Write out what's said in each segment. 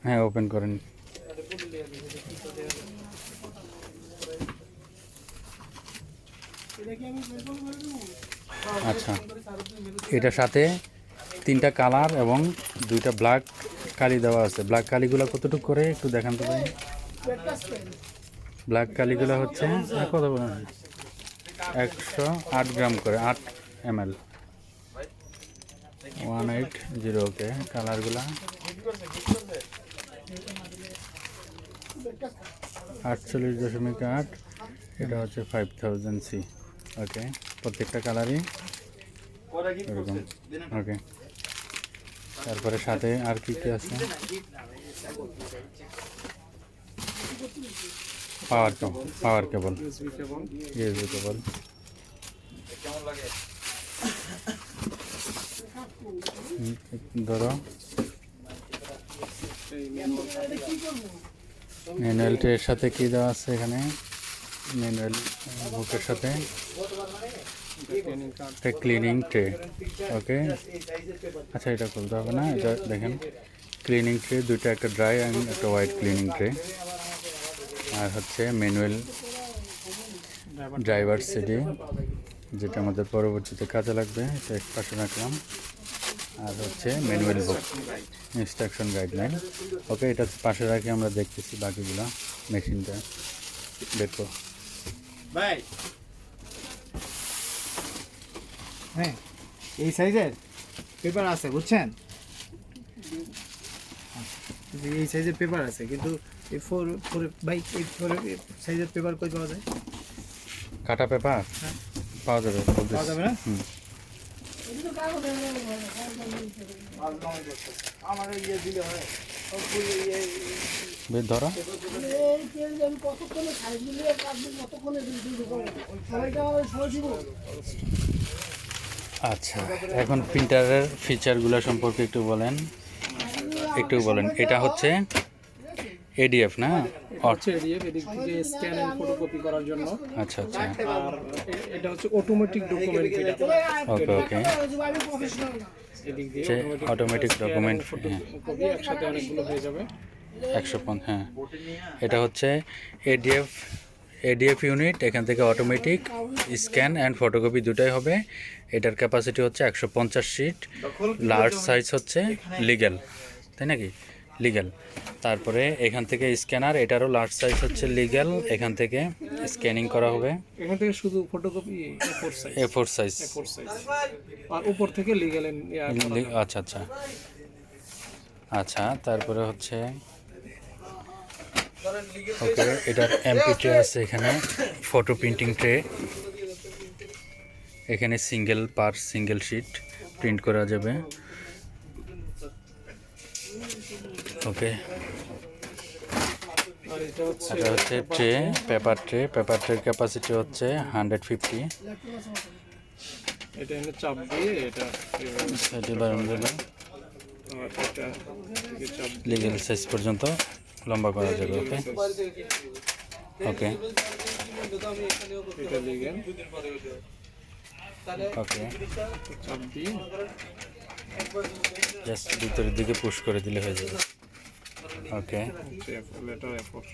হ্যাঁ ওপেন করেন। আচ্ছা, এটার সাথে 3টা কালার এবং 2টা ব্ল্যাক কালি দেওয়া আছে। ব্ল্যাক কালিগুলো কতটুকু করে একটু দেখান তো ভাই। ব্ল্যাক কালিগুলো হচ্ছে কত 108 গ্রাম করে, 8 ml 180। ওকে, কালারগুলা 48.8, এটা হচ্ছে 5000 C। ওকে, প্রত্যেকটা কালারই এরকম। ওকে, তারপরে সাথে আর কি কি আছে? পাওয়ার কেবল, ইউএসবি কেবল। ধরো ম্যানুয়াল ট্রের সাথে কি দেওয়া আছে এখানে? ম্যানুয়াল বুকের সাথে একটা ক্লিনিং ট্রে। ওকে, আচ্ছা এটা খুলতে হবে না, এটা দেখেন ক্লিনিং ট্রে 2টা, একটা ড্রাই অ্যান্ড একটা হোয়াইট ক্লিনিং ট্রে। আর হচ্ছে ম্যানুয়াল ড্রাইভার সিডি, যেটা আমাদের পরবর্তীতে কাজে লাগবে, এটা এক পাশে রাখলাম। আর হচ্ছে ম্যানুয়াল বুক, ইনস্ট্রাকশন গাইডলাইন। ওকে, এটা পাশে রাখি, আমরা দেখতেছি বাকিগুলো। মেশিনটা দেখো ভাই, হ্যাঁ এই সাইজের পেপার আছে বুঝছেন, এই সাইজের পেপার আছে, কিন্তু এই ফোর ভাই এই ফোর সাইজের পেপার কই পাওয়া যায়? কাটা পেপার পাওয়া যাবে, পাওয়া যাবে না? আমার ইয়ে দিলে হয় ধরো। আচ্ছা, এখন প্রিন্টারের ফিচারগুলো সম্পর্কে একটু বলেন। এটা হচ্ছে এডিএফ না? হচ্ছে এডিএফ, এদিক থেকে স্ক্যান এন্ড ফটোকপি করার জন্য। আচ্ছা আচ্ছা, আর এটা হচ্ছে অটোমেটিক ডকুমেন্ট রিডার। ওকে ওকে, এদিক দিয়ে অটোমেটিক ডকুমেন্ট কপি একসাথে অনেকগুলো হয়ে যাবে। 105। হ্যাঁ, এটা হচ্ছে এডিএফ ইউনিট। এখান থেকে অটোমেটিক স্ক্যান অ্যান্ড ফটোকপি দুটাই হবে। এটার ক্যাপাসিটি হচ্ছে 150 শিট। লার্জ সাইজ হচ্ছে লিগ্যাল, তাই নাকি? লিগ্যাল। তারপরে এখান থেকে স্ক্যানার, এটারও লার্জ সাইজ হচ্ছে লিগ্যাল। এখান থেকে স্ক্যানিং করা হবে। এখান থেকে শুধু ফটোকপি A4 সাইজ। আর উপর থেকে লিগ্যাল। আচ্ছা আচ্ছা আচ্ছা, তারপরে হচ্ছে ওকে, এটার এমপি ট্রে আছে এখানে, ফটো প্রিন্টিং ট্রে। এখানে সিঙ্গেল শিট প্রিন্ট করা যাবে। ওকে, এটা হচ্ছে ট্রে, পেপার ট্রের ক্যাপাসিটি হচ্ছে 150। এটা এনে চাপ দিয়ে এটা লিগ্যাল সাইজ পর্যন্ত লম্বা করা যাবে। ওকে ওকে এটা লিগ্যাল। ওকে, চাপ দিয়ে জাস্ট ভিতরের দিকে পুশ করে দিলে হয়ে যাবে। ওকে লেটার A4।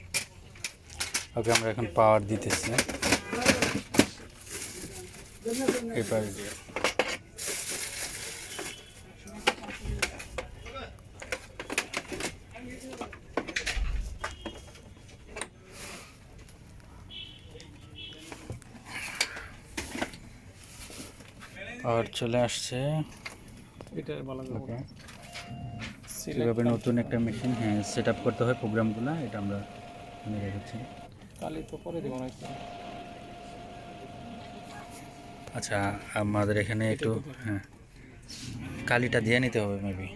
ওকে, আমরা এখন পাওয়ার দিতেছি পেপার দিয়ে। পাওয়ার চলে আসছে। এটা ভালো ওকে, কীভাবে নতুন একটা মেশিন সেট আপ করতে হয় প্রোগ্রামগুলো, এটা আমরা রেখেছি। কালি তো পরে দেবো না। আচ্ছা, আমাদের এখানে একটু কালিটা দিয়ে নিতে হবে মেবি।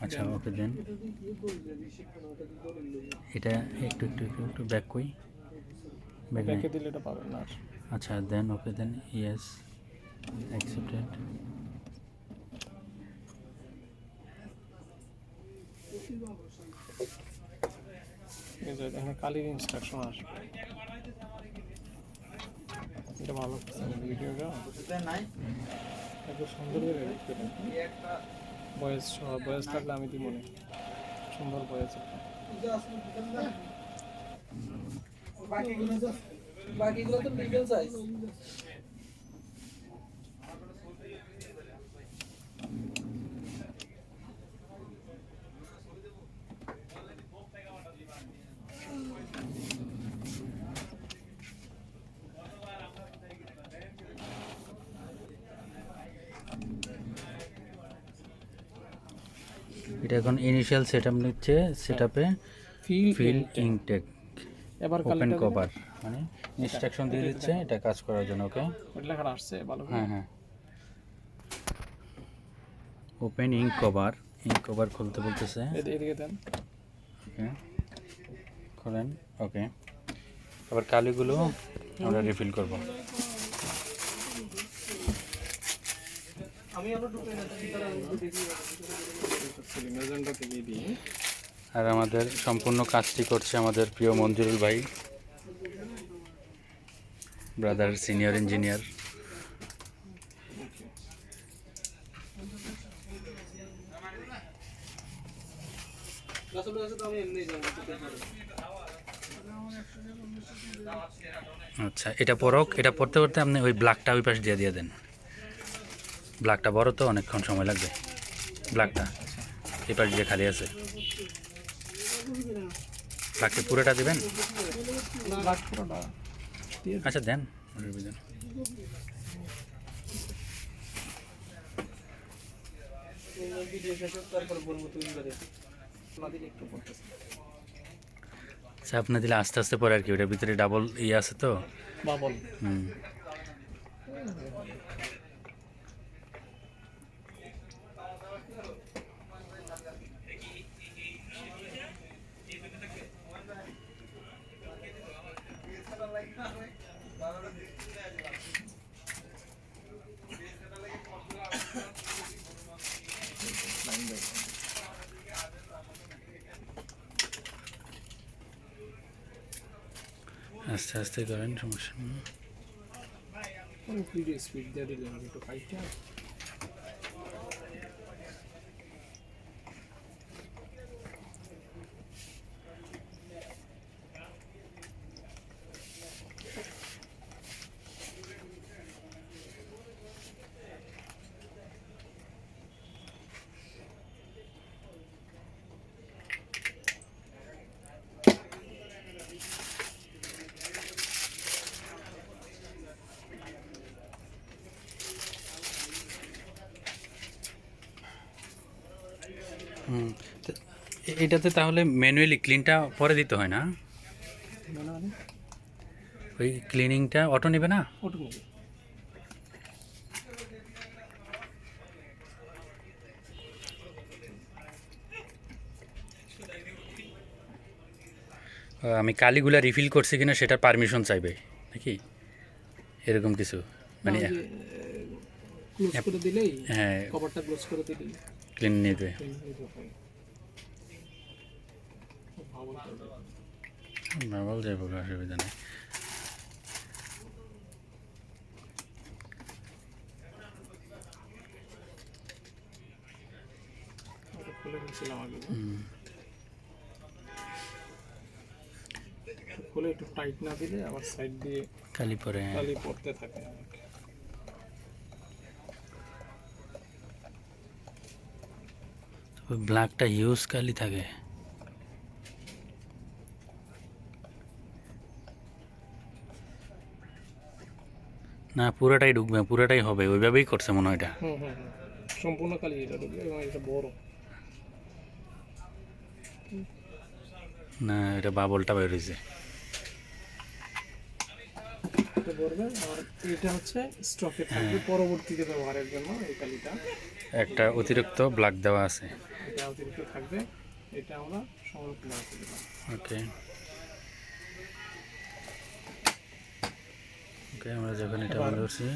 আচ্ছা ওকে, দেন এটা একটু একটু একটু একটু ব্যাক কই, ব্যাকে দিলে এটা পাবেন না। আচ্ছা দেন, ওকে দেন, ইয়েস অ্যাকসেপ্টেড। এখানে কালির ইনস্ট্রাকশন আসবে। এটা ভালো ভিডিওটা এত সুন্দর করে রেখেছে। বয়স বয়স থাকলে আমি কি মনে সুন্দর বয়স বাকিগুলো তো মিডল সাইজ। এটা এখন ইনিশিয়াল সেটআপ নিচ্ছে, সেটআপে ফিল ইনটেক এবার ওপেন কভার মানে ইনস্ট্রাকশন দিয়ে দিচ্ছে এটা কাজ করার জন্য। ওকে, ওটা লেখা আসছে ভালো। হ্যাঁ ওপেন ইঙ্ক কভার খুলতে বলতেছে। এদিকে দেন। ওকে খোলেন। ওকে, আবার কালিগুলো আমরা রিফিল করব। আমি আলো ঢুকে না মেজেন্টা থেকে দিই। আর আমাদের সম্পূর্ণ কাজটি করছে আমাদের প্রিয় মঞ্জুরুল ভাই, ব্রাদার সিনিয়র ইঞ্জিনিয়ার। আচ্ছা, এটা পরক, এটা পড়তে পড়তে আপনি ওই ব্ল্যাকটা ওই পাশে দিয়ে দেন। ব্ল্যাকটা বড় তো অনেকক্ষণ সময় লাগবে। ব্ল্যাকটা এই পাশ দিয়ে খালি আছে, ব্ল্যাকটা পুরোটা দেবেন। আচ্ছা দেন। চাপ না দিলে আস্তে আস্তে পরে আর কি, ওটার ভিতরে ডাবল ইয়ে আছে তো বাবল। আস্তে আস্তে করেন, সমস্যা নেই। স্পিড দিয়ে দিলাম একটু ফাইটটা। এটাতে তাহলে ম্যানুয়ালি ক্লিনটা পরে দিতে হয় না? ওই ক্লিনিংটা অটো নেবে না? অটো নেবে। আমি কালিগুলা রিফিল করছি কিনা সেটার পারমিশন চাইবে নাকি এরকম কিছু? মানে ক্লোজ করে দিলেই, হ্যাঁ কভারটা ক্লোজ করে দিলেই ক্লিন নিবে। বাবল যাবো, অসুবিধা নেই। খুলে একটু টাইট না দিলে আবার সাইড দিয়ে কালি পরে কালি পড়তে থাকে। ব্ল্যাকটা ইউজ কালি থাকে। না পুরোটাই ঢুকবে, পুরোটাই হবে, ওইভাবেই করছে মনে হয় এটা। সম্পূর্ণ কালি এটা ঢুকবে এবং এটা বড় না, এটা বাবলটা বের হয়েছে। এটা পড়বে আর এটা হচ্ছে স্টকে থাকবে পরবর্তীতে ব্যবহারের জন্য। এই কালিটা একটা অতিরিক্ত ব্ল্যাক দেওয়া আছে, এটা অতিরিক্ত থাকবে, এটা আমরা সংরক্ষণ করে দিলাম। ওকে ওকে, আমরা যখন এটা বন্ধ করছি,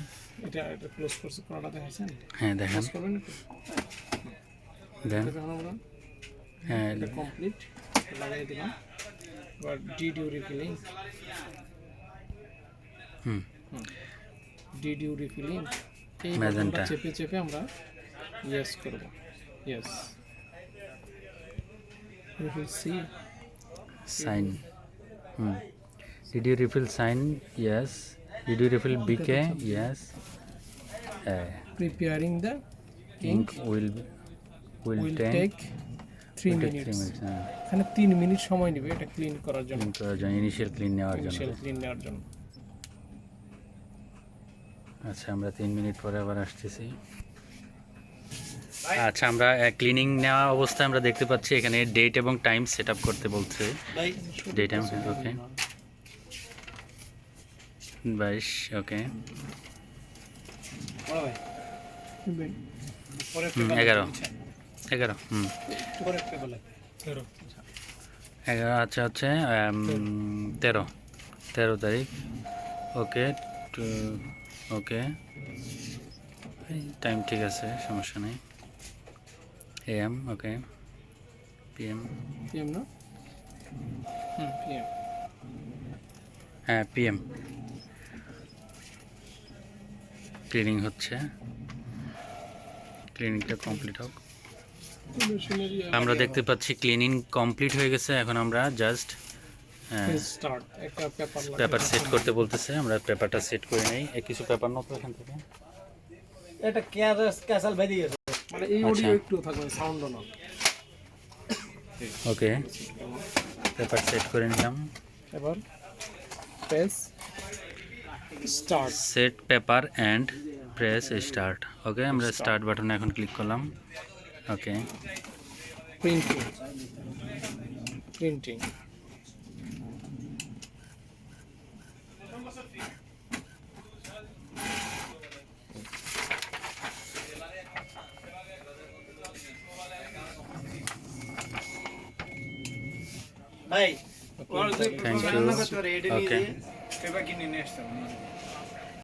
এটা ক্লোজ করছে, কোনটা দেখাইছেন? হ্যাঁ দেখেন, ক্লোজ করবেন দেন। যখন আমরা হ্যাঁ এটা কমপ্লিট লাগাই দিলাম। এবার did you refilling did you refilling এই Magenta. বাটনটা চেপে চেপে আমরা ইয়েস করব yes you will see Sign. Did you refill sign? Yes. Did you refill BK? Yes. Preparing the Ink will will take take 3 will take minutes 3 minutes. এখানে 3 minute সময় নেবে এটা ক্লিন করার জন্য Clean করার জন্য ইনিশিয়াল ক্লিন নেওয়ার জন্য। ইনিশিয়াল ক্লিন নেওয়ার জন্য আচ্ছা আমরা 3 মিনিট পরে আবার আসতেছি। আচ্ছা আমরা ক্লিনিং নেওয়া অবস্থায় আমরা দেখতে পাচ্ছি এখানে ডেট এবং টাইম সেট আপ করতে বলছে। ডেট টাইম ওকে 22 ওকে 11 11 11 আচ্ছা হচ্ছে 13 তারিখ ওকে ওকে টাইম ঠিক আছে সমস্যা নেই এএম ওকে পিএম পিএম না পিএম হ্যাঁ পিএম ক্লিনিং হচ্ছে ক্লিনিংটা কমপ্লিট হোক আমরা দেখতে পাচ্ছি ক্লিনিং কমপ্লিট হয়ে গেছে এখন আমরা জাস্ট স্টার্ট একটা পেপার পেপার সেট করতে বলতেছে আমরা পেপারটা সেট করে নেই কিছু পেপার নতো এখান থেকে এটা ক্যাসাল ভাই দিয়ে মানে এই অডিও একটু থাকবে সাউন্ডও না ওকে পেপার সেট করে নিলাম এবার press start set paper and press start ওকে আমরা স্টার্ট বাটনে এখন ক্লিক করলাম ওকে প্রিন্টিং প্রিন্টিং ভাই থ্যাংক ইউ ওকে পেপার কিনে নিয়ে আসতাম